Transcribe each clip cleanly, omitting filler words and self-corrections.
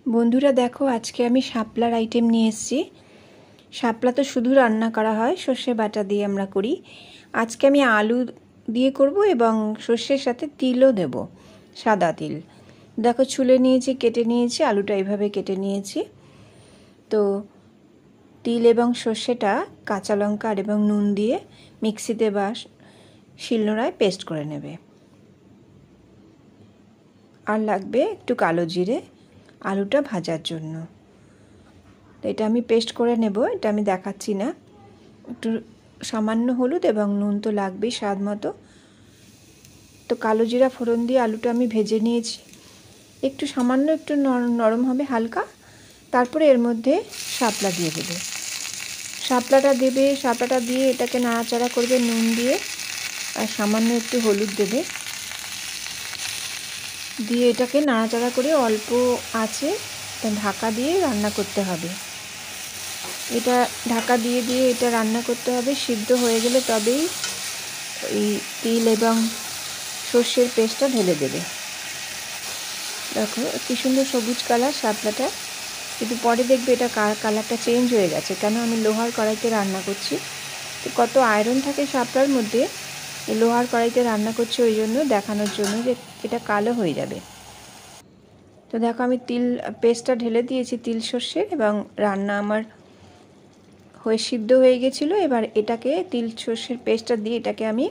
বন্ধুরা দেখো, আজকে আমি শাপলার আইটেম নিয়ে এসেছি। শাপলা তো শুধু রান্না করা হয়, সর্ষে বাটা দিয়ে আমরা করি। আজকে আমি আলু দিয়ে করব এবং সর্ষের সাথে তিলও দেব, সাদা তিল। দেখো ছুলে নিয়েছি, কেটে নিয়েছি, আলুটা এইভাবে কেটে নিয়েছি। তো তিল এবং সর্ষেটা কাঁচা লঙ্কা এবং নুন দিয়ে মিক্সিতে বা শিলনোড়ায় পেস্ট করে নেবে। আর লাগবে একটু কালো জিরে আলুটা ভাজার জন্য। তো এটা আমি পেস্ট করে নেব, এটা আমি দেখাচ্ছি না। একটু সামান্য হলুদ এবং নুন তো লাগবেই স্বাদ মতো। তো কালো জিরা ফোড়ন দিয়ে আলুটা আমি ভেজে নিয়েছি, একটু সামান্য একটু নরম হবে হালকা। তারপরে এর মধ্যে শাপলা দিয়ে দেবে, শাপলাটা দিয়ে এটাকে নাড়াচাড়া করবে নুন দিয়ে, আর সামান্য একটু হলুদ দেবে, দিয়ে এটাকে নাড়াচাড়া করে অল্প আঁচে ঢাকা দিয়ে রান্না করতে হবে। এটা ঢাকা দিয়ে এটা রান্না করতে হবে। সিদ্ধ হয়ে গেলে তবেই এই তিল এবং সর্ষের পেস্টটা ঢেলে দেবে। দেখো কি সুন্দর সবুজ কালার শাপলাটা, কিন্তু পরে দেখবে এটা কালারটা চেঞ্জ হয়ে গেছে, কেন আমি লোহার কড়াইতে রান্না করছি। তো কত আয়রন থাকে শাপলার মধ্যে, লোহার কড়াইতে রান্না করছি ওই জন্য, দেখানোর জন্য যে এটা কালো হয়ে যাবে। তো দেখো আমি তিল পেস্টটা ঢেলে দিয়েছি, তিল সর্ষের, এবং রান্না আমার হয়ে সিদ্ধ হয়ে গেছিলো। এবার এটাকে তিল সর্ষের পেস্টটা দিয়ে এটাকে আমি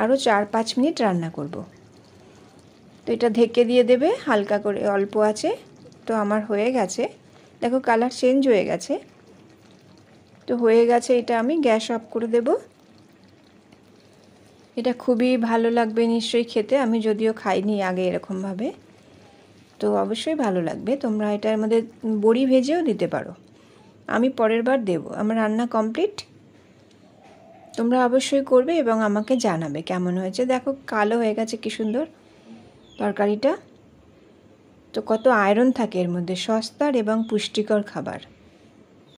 আরও 4-5 মিনিট রান্না করব। তো এটা ঢেকে দিয়ে দেবে হালকা করে, অল্প আছে। তো আমার হয়ে গেছে, দেখো কালার চেঞ্জ হয়ে গেছে। তো হয়ে গেছে, এটা আমি গ্যাস অফ করে দেব। এটা খুবই ভালো লাগবে নিশ্চয়ই খেতে, আমি যদিও খাইনি আগে এরকমভাবে, তো অবশ্যই ভালো লাগবে। তোমরা এটার মধ্যে বড়ি ভেজেও দিতে পারো, আমি পরের বার দেব। আমার রান্না কমপ্লিট, তোমরা অবশ্যই করবে এবং আমাকে জানাবে কেমন হয়েছে। দেখো কালো হয়ে গেছে, কি সুন্দর তরকারিটা। তো কত আয়রন থাকে এর মধ্যে, সস্তার এবং পুষ্টিকর খাবার।